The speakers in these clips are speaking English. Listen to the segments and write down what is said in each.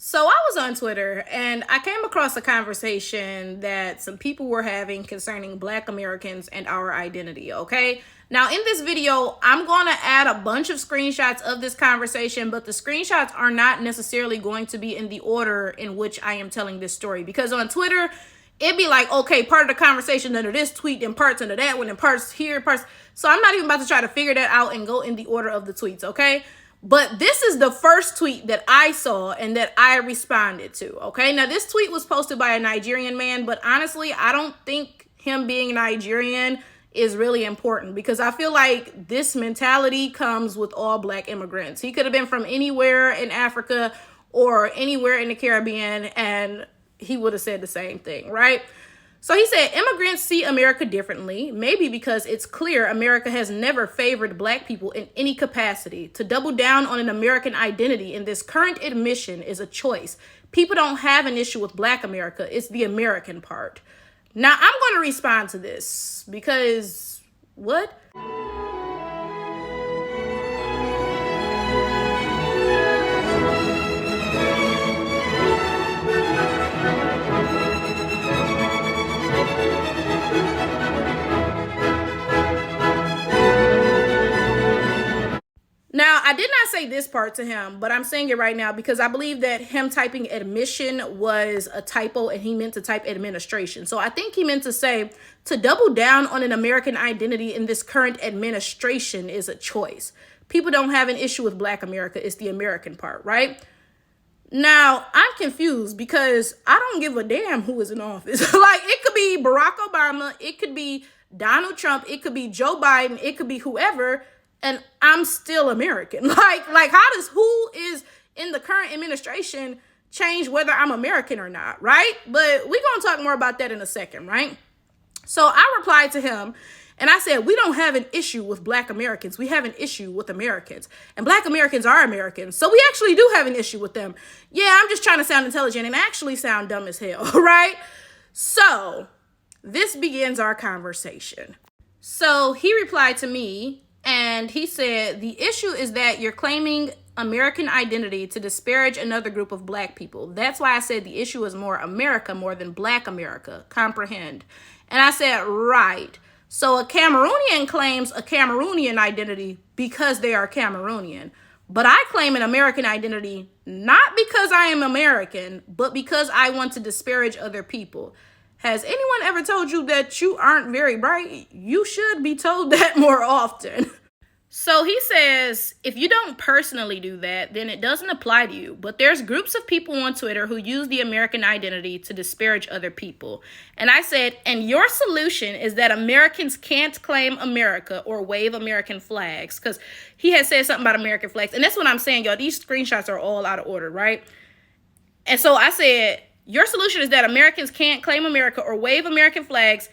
So I was on Twitter and I came across a conversation that some people were having concerning Black Americans and our identity, okay? Now, in this video, I'm going to add a bunch of screenshots of this conversation, but the screenshots are not necessarily going to be in the order in which I am telling this story. Because on Twitter, it'd be like, okay, part of the conversation under this tweet and parts under that one and parts here, parts. So I'm not even about to try to figure that out and go in the order of the tweets, okay? But this is the first tweet that I saw and that I responded to, okay? Now, this tweet was posted by a Nigerian man, but honestly, I don't think him being Nigerian is really important because I feel like this mentality comes with all Black immigrants. He could have been from anywhere in Africa or anywhere in the Caribbean, and he would have said the same thing, right? So he said, immigrants see America differently, maybe because it's clear America has never favored Black people in any capacity. To double down on an American identity in this current admission is a choice. People don't have an issue with Black America. It's the American part. Now, I'm going to respond to this because what? Now, I did not say this part to him, but I'm saying it right now because I believe that him typing admission was a typo and he meant to type administration. So I think he meant to say, to double down on an American identity in this current administration is a choice. People don't have an issue with Black America. It's the American part, right? Now, I'm confused because I don't give a damn who is in office. Like, it could be Barack Obama, it could be Donald Trump, it could be Joe Biden, it could be whoever, and I'm still American. Like how does who is in the current administration change whether I'm American or not, right? But we're going to talk more about that in a second, right? So I replied to him and I said, we don't have an issue with Black Americans. We have an issue with Americans. And Black Americans are Americans. So we actually do have an issue with them. Yeah, I'm just trying to sound intelligent and actually sound dumb as hell, right? So this begins our conversation. So he replied to me and he said, the issue is that you're claiming American identity to disparage another group of Black people. That's why I said the issue is more America more than Black America. Comprehend? And I said, right. So a Cameroonian claims a Cameroonian identity because they are Cameroonian. But I claim an American identity not because I am American, but because I want to disparage other people. Has anyone ever told you that you aren't very bright? You should be told that more often. So he says, if you don't personally do that, then it doesn't apply to you. But there's groups of people on Twitter who use the American identity to disparage other people. And I said, and your solution is that Americans can't claim America or wave American flags. Because he had said something about American flags. And that's what I'm saying, y'all. These screenshots are all out of order, right? And so I said, your solution is that Americans can't claim America or wave American flags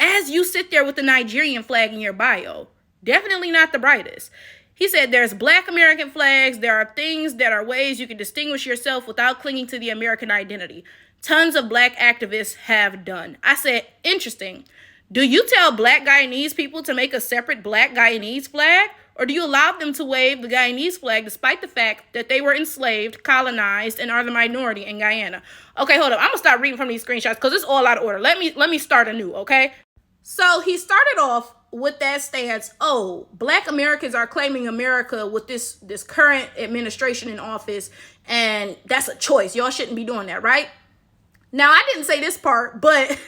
as you sit there with the Nigerian flag in your bio. Definitely not the brightest. He said there's Black American flags. There are things that are ways you can distinguish yourself without clinging to the American identity. Tons of Black activists have done. I said, interesting. Do you tell Black Guyanese people to make a separate Black Guyanese flag? Or do you allow them to wave the Guyanese flag despite the fact that they were enslaved, colonized, and are the minority in Guyana? Okay, hold up. I'm going to start reading from these screenshots because it's all out of order. Let me start anew, okay? So he started off with that stance, oh, Black Americans are claiming America with this current administration in office, and that's a choice. Y'all shouldn't be doing that, right? Now, I didn't say this part, but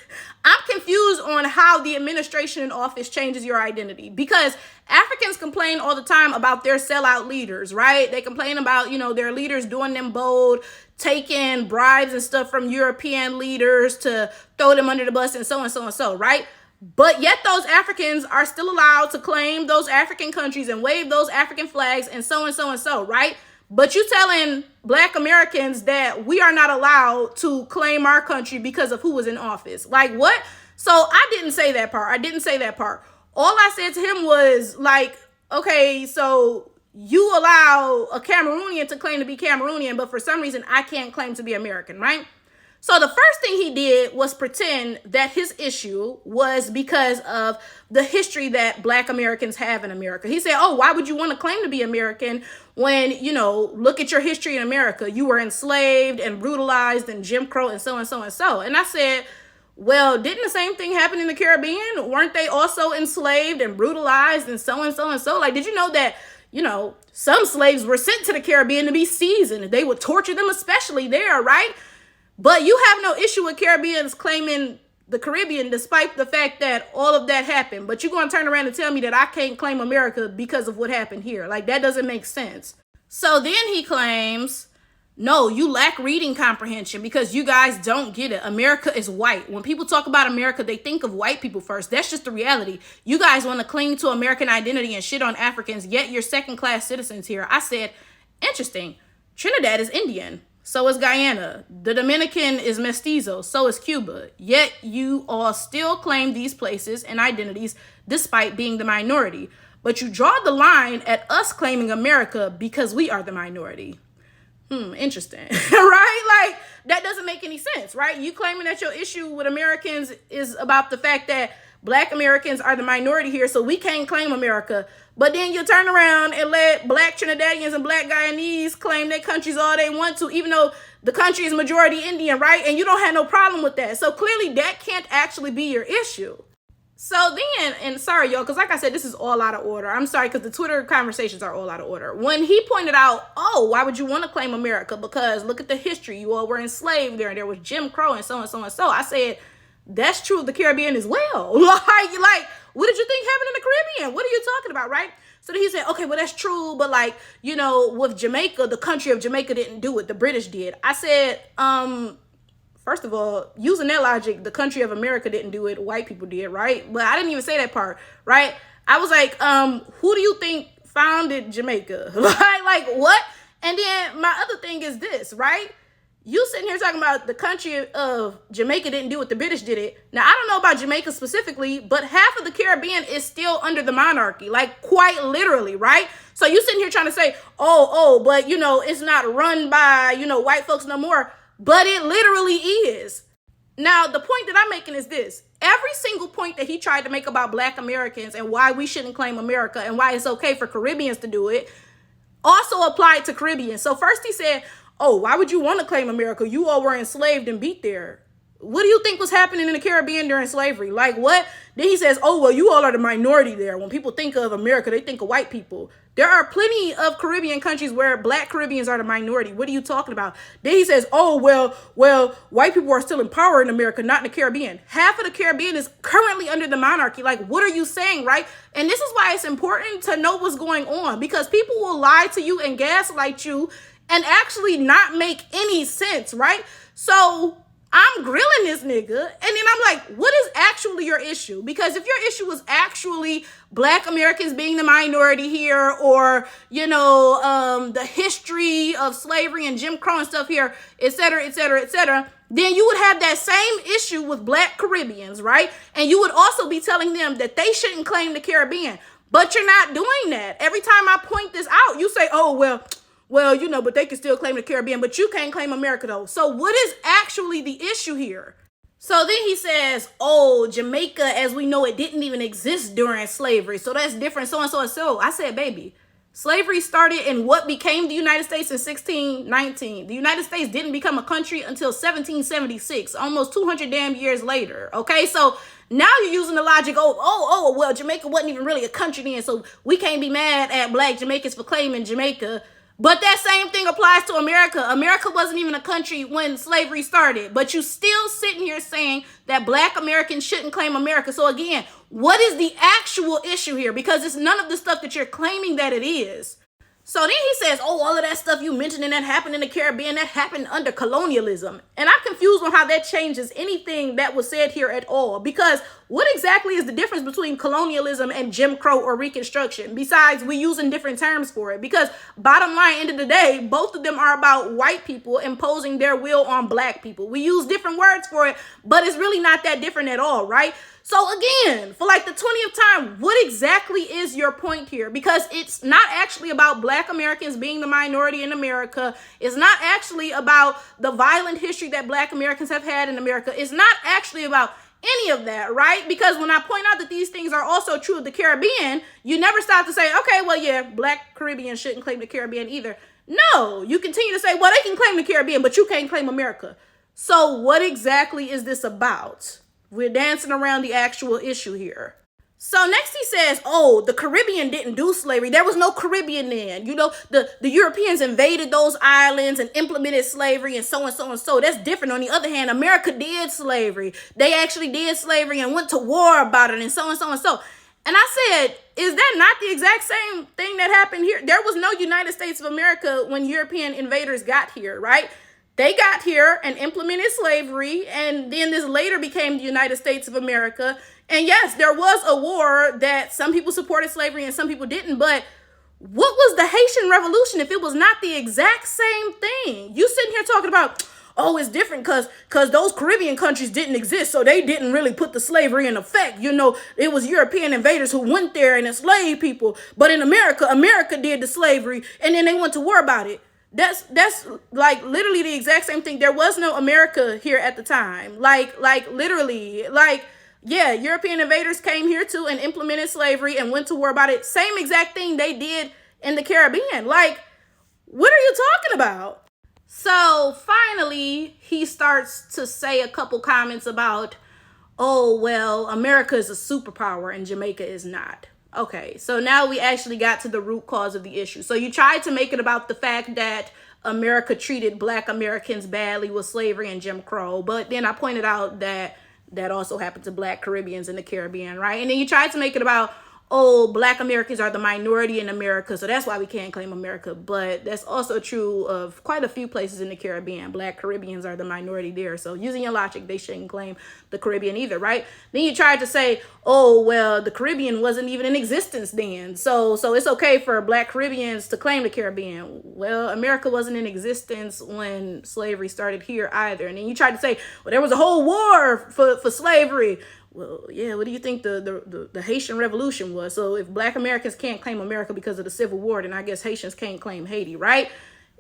I'm confused on how the administration in office changes your identity because Africans complain all the time about their sellout leaders, right? They complain about, their leaders doing them bold, taking bribes and stuff from European leaders to throw them under the bus and so and so and so, right? But yet those Africans are still allowed to claim those African countries and wave those African flags and so and so and so, right? But you telling Black Americans that we are not allowed to claim our country because of who was in office. Like what? So I didn't say that part. All I said to him was like, okay, so you allow a Cameroonian to claim to be Cameroonian, but for some reason I can't claim to be American, right? So the first thing he did was pretend that his issue was because of the history that Black Americans have in America. He said, oh, why would you want to claim to be American when, look at your history in America. You were enslaved and brutalized and Jim Crow and so and so and so. And I said, well, didn't the same thing happen in the Caribbean? Weren't they also enslaved and brutalized and so and so and so? Like, did you know that, some slaves were sent to the Caribbean to be seasoned? They would torture them, especially there, right? But you have no issue with Caribbeans claiming the Caribbean, despite the fact that all of that happened. But you're going to turn around and tell me that I can't claim America because of what happened here. Like, that doesn't make sense. So then he claims, no, you lack reading comprehension because you guys don't get it. America is white. When people talk about America, they think of white people first. That's just the reality. You guys want to cling to American identity and shit on Africans, yet you're second-class citizens here. I said, interesting. Trinidad is Indian. So is Guyana. The Dominican is mestizo. So is Cuba. Yet you all still claim these places and identities despite being the minority. But you draw the line at us claiming America because we are the minority. Interesting. Right? Like, that doesn't make any sense, right? You claiming that your issue with Americans is about the fact that Black Americans are the minority here, so we can't claim America. But then you turn around and let Black Trinidadians and Black Guyanese claim their countries all they want to, even though the country is majority Indian, right? And you don't have no problem with that. So clearly that can't actually be your issue. So then, and sorry, y'all, because like I said, this is all out of order. I'm sorry, because the Twitter conversations are all out of order. When he pointed out, oh, why would you want to claim America? Because look at the history. You all were enslaved there, and there was Jim Crow and so and so and so. I said, that's true of the Caribbean as well. Like, what did you think happened in the Caribbean? What are you talking about, right? So then he said, okay, well, that's true. But like, with Jamaica, the country of Jamaica didn't do it. The British did. I said, first of all, using that logic, the country of America didn't do it. White people did, right? But I didn't even say that part, right? I was like, who do you think founded Jamaica? Like what? And then my other thing is this, right? You sitting here talking about the country of Jamaica didn't do it, the British did it. Now, I don't know about Jamaica specifically, but half of the Caribbean is still under the monarchy, like quite literally, right? So you sitting here trying to say, but it's not run by, white folks no more. But it literally is. Now, the point that I'm making is this. Every single point that he tried to make about Black Americans and why we shouldn't claim America and why it's okay for Caribbeans to do it also applied to Caribbeans. So first he said, oh, why would you want to claim America? You all were enslaved and beat there. What do you think was happening in the Caribbean during slavery? Like what? Then he says, oh, well, you all are the minority there. When people think of America, they think of white people. There are plenty of Caribbean countries where Black Caribbeans are the minority. What are you talking about? Then he says, oh, well, white people are still in power in America, not in the Caribbean. Half of the Caribbean is currently under the monarchy. Like, what are you saying, right? And this is why it's important to know what's going on, because people will lie to you and gaslight you and actually not make any sense, right? So I'm grilling this nigga, and then I'm like, what is actually your issue? Because if your issue was actually Black Americans being the minority here, or, the history of slavery and Jim Crow and stuff here, et cetera, et cetera, et cetera, then you would have that same issue with Black Caribbeans, right? And you would also be telling them that they shouldn't claim the Caribbean. But you're not doing that. Every time I point this out, you say, oh, well, but they can still claim the Caribbean, but you can't claim America though. So what is actually the issue here? So then he says, oh, Jamaica, as we know it, didn't even exist during slavery. So that's different, so and so and so. I said, baby, slavery started in what became the United States in 1619. The United States didn't become a country until 1776, almost 200 damn years later. Okay, so now you're using the logic, well, Jamaica wasn't even really a country then, so we can't be mad at Black Jamaicans for claiming Jamaica. But that same thing applies to America. America wasn't even a country when slavery started. But you still sitting here saying that Black Americans shouldn't claim America. So again, what is the actual issue here? Because it's none of the stuff that you're claiming that it is. So then he says, oh, all of that stuff you mentioned and that happened in the Caribbean, that happened under colonialism. And I'm confused on how that changes anything that was said here at all. Because what exactly is the difference between colonialism and Jim Crow or Reconstruction? Besides, we're using different terms for it. Because bottom line, end of the day, both of them are about white people imposing their will on Black people. We use different words for it, but it's really not that different at all, right? So again, for like the 20th time, what exactly is your point here? Because it's not actually about Black Black Americans being the minority in America. It's not actually about the violent history that Black Americans have had in America. It's not actually about any of that, right? Because when I point out that these things are also true of the Caribbean, you never stop to say, okay, well, yeah, Black Caribbeans shouldn't claim the Caribbean either. No, you continue to say, well, they can claim the Caribbean, but you can't claim America. So what exactly is this about? We're dancing around the actual issue here. So next he says, oh, the Caribbean didn't do slavery. There was no Caribbean then. You know, the Europeans invaded those islands and implemented slavery and so and so and so. That's different. On the other hand, America did slavery. They actually did slavery and went to war about it and so and so and so. And I said, is that not the exact same thing that happened here? There was no United States of America when European invaders got here, right? They got here and implemented slavery, and then this later became the United States of America. And yes, there was a war that some people supported slavery and some people didn't, but what was the Haitian Revolution if it was not the exact same thing? You sitting here talking about, oh, it's different because those Caribbean countries didn't exist, so they didn't really put the slavery in effect. You know, it was European invaders who went there and enslaved people. But in America, America did the slavery, and then they went to war about it. That's like literally the exact same thing. There was no America here at the time. Like literally, yeah, European invaders came here too and implemented slavery and went to war about it. Same exact thing they did in the Caribbean. Like, what are you talking about? So finally, he starts to say a couple comments about, oh, well, America is a superpower and Jamaica is not. Okay, so now we actually got to the root cause of the issue. So you tried to make it about the fact that America treated Black Americans badly with slavery and Jim Crow. But then I pointed out that also happened to Black Caribbeans in the Caribbean, right? And then you tried to make it about, oh, Black Americans are the minority in America, so that's why we can't claim America. But that's also true of quite a few places in the Caribbean. Black Caribbeans are the minority there. So using your logic, they shouldn't claim the Caribbean either, right? Then you tried to say, oh, well, the Caribbean wasn't even in existence then. So it's okay for Black Caribbeans to claim the Caribbean. Well, America wasn't in existence when slavery started here either. And then you tried to say, well, there was a whole war for slavery. Well, yeah, what do you think the Haitian Revolution was? So if Black Americans can't claim America because of the Civil War, then I guess Haitians can't claim Haiti, right?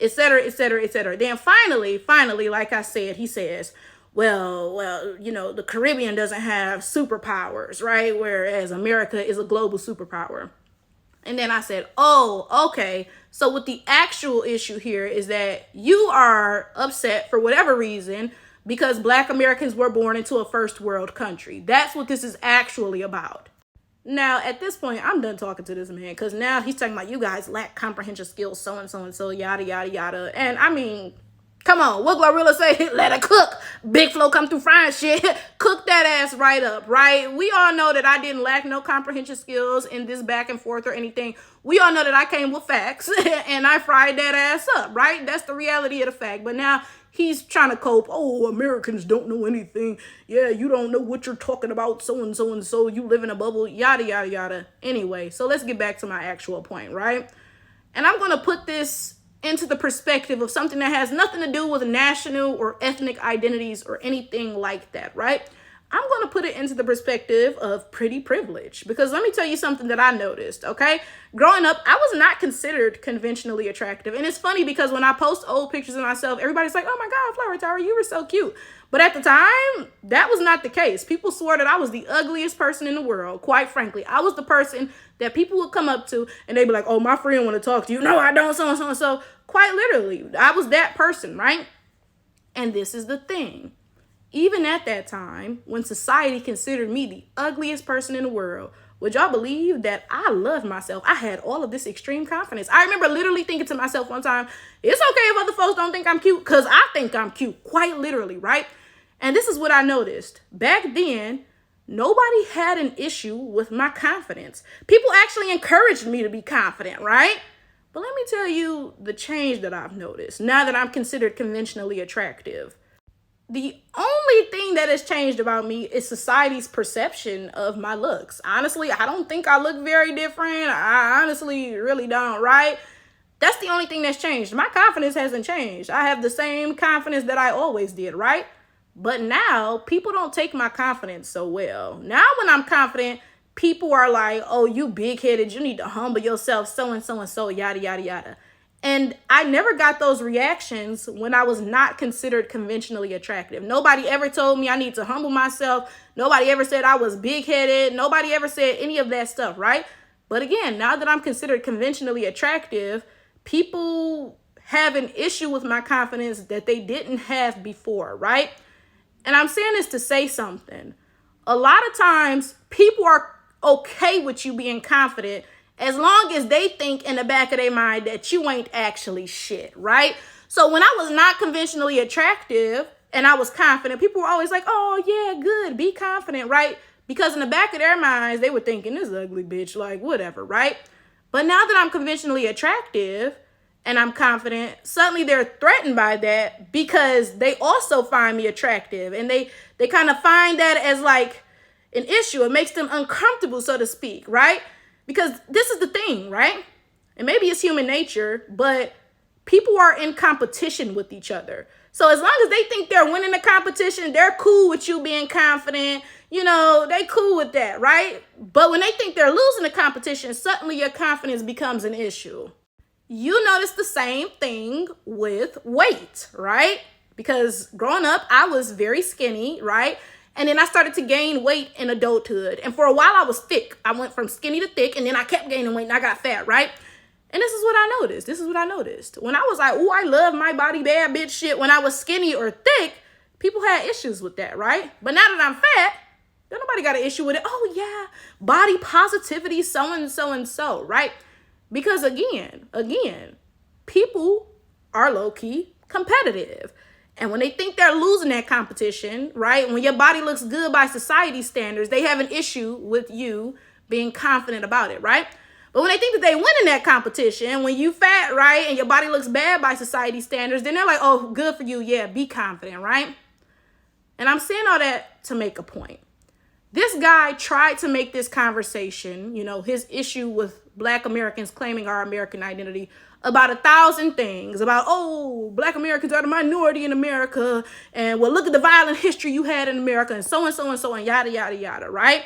Et cetera, et cetera, et cetera. Then finally, like I said, he says, well, you know, the Caribbean doesn't have superpowers, right? Whereas America is a global superpower. And then I said, oh, okay. So what the actual issue here is that you are upset for whatever reason because Black Americans were born into a first world country. That's what this is actually about. Now, at this point, I'm done talking to this man because now he's talking about you guys lack comprehension skills, so and so and so, yada, yada, yada. And I mean, come on, what Glorilla say? Let her cook. Big Flo come through frying shit. Cook that ass right up, right? We all know that I didn't lack no comprehension skills in this back and forth or anything. We all know that I came with facts and I fried that ass up, right? That's the reality of the fact. But now he's trying to cope. Oh, Americans don't know anything. Yeah, you don't know what you're talking about. So and so and so. You live in a bubble. Yada, yada, yada. Anyway, so let's get back to my actual point, right? And I'm going to put this into the perspective of something that has nothing to do with national or ethnic identities or anything like that, right? I'm going to put it into the perspective of pretty privilege, because let me tell you something that I noticed, okay? Growing up, I was not considered conventionally attractive. And it's funny because when I post old pictures of myself, everybody's like, oh my God, Flower Tower, you were so cute. But at the time, that was not the case. People swore that I was the ugliest person in the world. Quite frankly, I was the person that people would come up to and they'd be like, oh, my friend want to talk to you. No, I don't, so and so and so. Quite literally, I was that person, right? And this is the thing. Even at that time, when society considered me the ugliest person in the world, would y'all believe that I loved myself? I had all of this extreme confidence. I remember literally thinking to myself one time, it's okay if other folks don't think I'm cute, because I think I'm cute, quite literally, right? And this is what I noticed. Back then, nobody had an issue with my confidence. People actually encouraged me to be confident, right? But let me tell you the change that I've noticed now that I'm considered conventionally attractive. The only thing that has changed about me is society's perception of my looks. Honestly, I don't think I look very different. I honestly really don't, right? That's the only thing that's changed. My confidence hasn't changed. I have the same confidence that I always did, right? But now people don't take my confidence so well. Now when I'm confident, people are like, oh, you big-headed, you need to humble yourself, so and so and so, yada, yada, yada. And I never got those reactions when I was not considered conventionally attractive. Nobody ever told me I need to humble myself. Nobody ever said I was big-headed. Nobody ever said any of that stuff, right? But again, now that I'm considered conventionally attractive, people have an issue with my confidence that they didn't have before, right? And I'm saying this to say something. A lot of times, people are okay with you being confident as long as they think in the back of their mind that you ain't actually shit, right? So when I was not conventionally attractive and I was confident, people were always like, oh, yeah, good, be confident, right? Because in the back of their minds, they were thinking, this ugly bitch, like, whatever, right? But now that I'm conventionally attractive and I'm confident, suddenly they're threatened by that because they also find me attractive. And they kind of find that as like an issue. It makes them uncomfortable, so to speak, right? Because this is the thing, right? And maybe it's human nature, but people are in competition with each other. So as long as they think they're winning the competition, they're cool with you being confident. You know, they cool with that, right? But when they think they're losing the competition, suddenly your confidence becomes an issue. You notice the same thing with weight, right? Because growing up, I was very skinny, right? And then I started to gain weight in adulthood. And for a while, I was thick. I went from skinny to thick, and then I kept gaining weight, and I got fat, right? And this is what I noticed. When I was like, oh, I love my body, bad bitch shit. When I was skinny or thick, people had issues with that, right? But now that I'm fat, then nobody got an issue with it. Oh, yeah, body positivity, so and so and so, right? Because again, people are low-key competitive. And when they think they're losing that competition, right? When your body looks good by society standards, they have an issue with you being confident about it, right? But when they think that they win in that competition, when you fat, right, and your body looks bad by society standards, then they're like, oh, good for you. Yeah, be confident, right? And I'm saying all that to make a point. This guy tried to make this conversation, you know, his issue with Black Americans claiming our American identity about 1,000 things, about, oh, Black Americans are the minority in America, and well, look at the violent history you had in America, and so and so and so, and yada, yada, yada, right?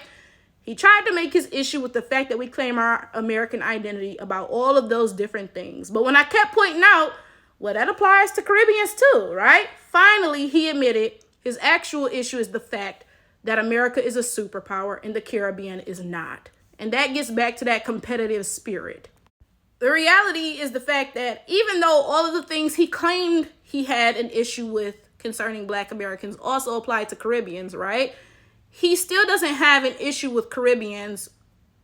He tried to make his issue with the fact that we claim our American identity about all of those different things. But when I kept pointing out, well, that applies to Caribbeans too, right? Finally, he admitted his actual issue is the fact that America is a superpower and the Caribbean is not. And that gets back to that competitive spirit. The reality is the fact that even though all of the things he claimed he had an issue with concerning Black Americans also apply to Caribbeans, right? He still doesn't have an issue with Caribbeans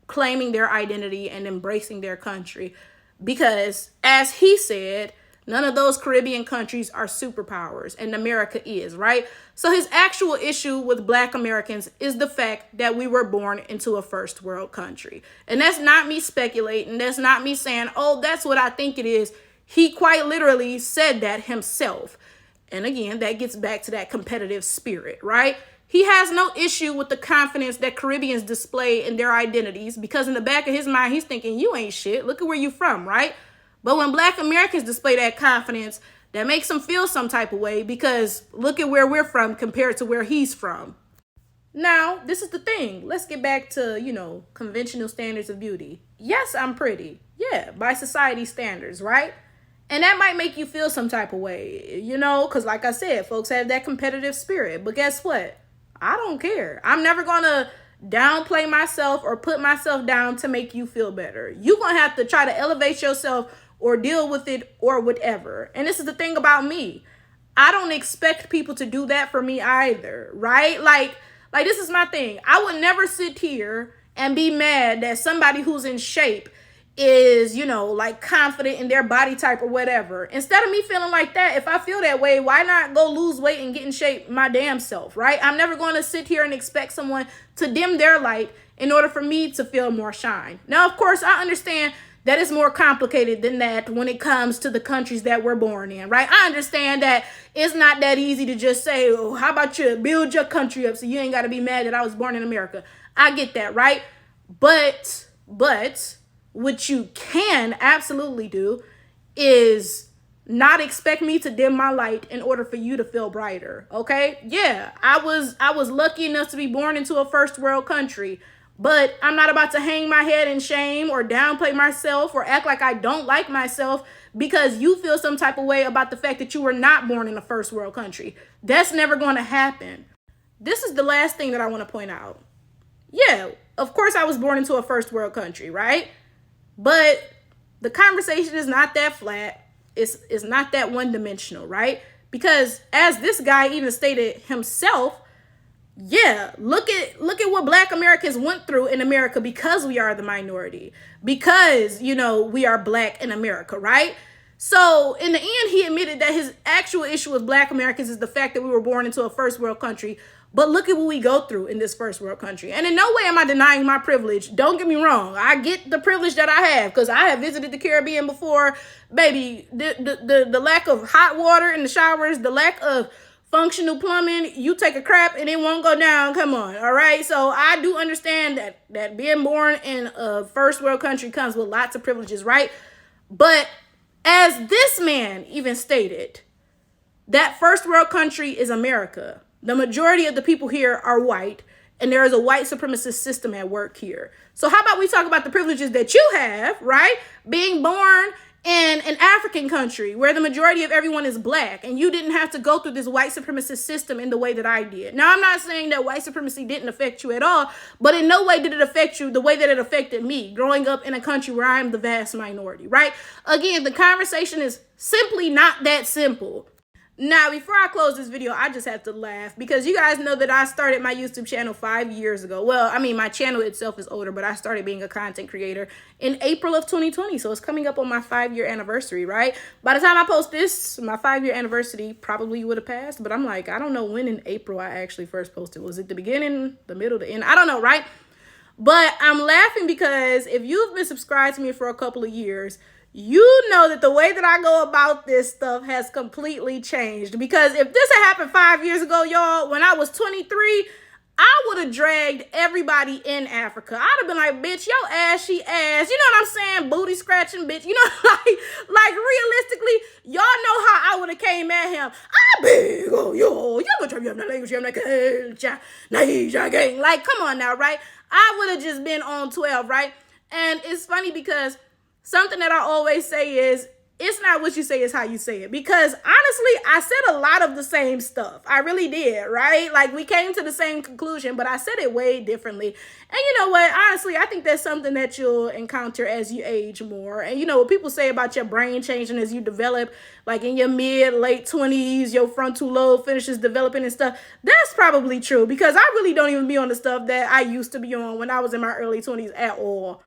claiming their identity and embracing their country because, as he said, none of those Caribbean countries are superpowers and America is, right? So his actual issue with Black Americans is the fact that we were born into a first world country. And that's not me speculating. That's not me saying, oh, that's what I think it is. He quite literally said that himself. And again, that gets back to that competitive spirit, right? He has no issue with the confidence that Caribbeans display in their identities because in the back of his mind, he's thinking, you ain't shit. Look at where you from, right? But when Black Americans display that confidence, that makes him feel some type of way because look at where we're from compared to where he's from. Now, this is the thing. Let's get back to, you know, conventional standards of beauty. Yes, I'm pretty. Yeah, by society standards, right? And that might make you feel some type of way, you know, because like I said, folks have that competitive spirit. But guess what? I don't care. I'm never going to downplay myself or put myself down to make you feel better. You're going to have to try to elevate yourself or deal with it or whatever. And this is the thing about me. I don't expect people to do that for me either, right? Like this is my thing. I would never sit here and be mad that somebody who's in shape is, you know, like confident in their body type or whatever. Instead of me feeling like that, if I feel that way, why not go lose weight and get in shape my damn self, right? I'm never going to sit here and expect someone to dim their light in order for me to feel more shine. Now, of course, I understand that it's more complicated than that when it comes to the countries that we're born in, right? I understand that it's not that easy to just say, oh, how about you build your country up so you ain't got to be mad that I was born in America. I get that, right? But what you can absolutely do is not expect me to dim my light in order for you to feel brighter, okay? Yeah, I was lucky enough to be born into a first world country, But I'm not about to hang my head in shame or downplay myself or act like I don't like myself because you feel some type of way about the fact that you were not born in a first world country. That's never going to happen. This is the last thing that I want to point out. Yeah, of course I was born into a first world country, right? But the conversation is not that flat. It's not that one dimensional, right? Because as this guy even stated himself, yeah, look at what Black Americans went through in America because we are the minority, because we are Black in America, right? So in the end, he admitted that his actual issue with Black Americans is the fact that we were born into a first world country. But look at what we go through in this first world country. And in no way am I denying my privilege. Don't get me wrong. I get the privilege that I have because I have visited the Caribbean before. Baby, the lack of hot water in the showers, the lack of functional plumbing, you take a crap and it won't go down. Come on. All right. So I do understand that being born in a first world country comes with lots of privileges, right? But as this man even stated, that first world country is America. The majority of the people here are white, and there is a white supremacist system at work here. So how about we talk about the privileges that you have, right? Being born in an African country where the majority of everyone is Black, and you didn't have to go through this white supremacist system in the way that I did. Now, I'm not saying that white supremacy didn't affect you at all, but in no way did it affect you the way that it affected me growing up in a country where I'm the vast minority, right? Again, the conversation is simply not that simple. Now, before I close this video, I just have to laugh because you guys know that I started my YouTube channel 5 years ago. Well, I mean, my channel itself is older, but I started being a content creator in April of 2020. So it's coming up on my 5-year anniversary, right? By the time I post this, my 5-year anniversary probably would have passed. But I'm like, I don't know when in April I actually first posted. Was it the beginning, the middle, the end? I don't know, right? But I'm laughing because if you've been subscribed to me for a couple of years, you know that the way that I go about this stuff has completely changed. Because if this had happened 5 years ago, y'all, when I was 23, I would have dragged everybody in Africa. I'd have been like, bitch, yo ass, she ass. You know what I'm saying? Booty scratching, bitch. You know, like realistically, y'all know how I would have came at him. I beg, oh, yo, you gonna try to have the language, you have the Niger gang. Like, come on now, right? I would have just been on 12, right? And it's funny because something that I always say is, it's not what you say, it's how you say it. Because honestly, I said a lot of the same stuff. I really did, right? Like, we came to the same conclusion, but I said it way differently. And you know what? Honestly, I think that's something that you'll encounter as you age more. And you know what people say about your brain changing as you develop, like in your mid, late 20s, your frontal lobe finishes developing and stuff. That's probably true because I really don't even be on the stuff that I used to be on when I was in my early 20s at all.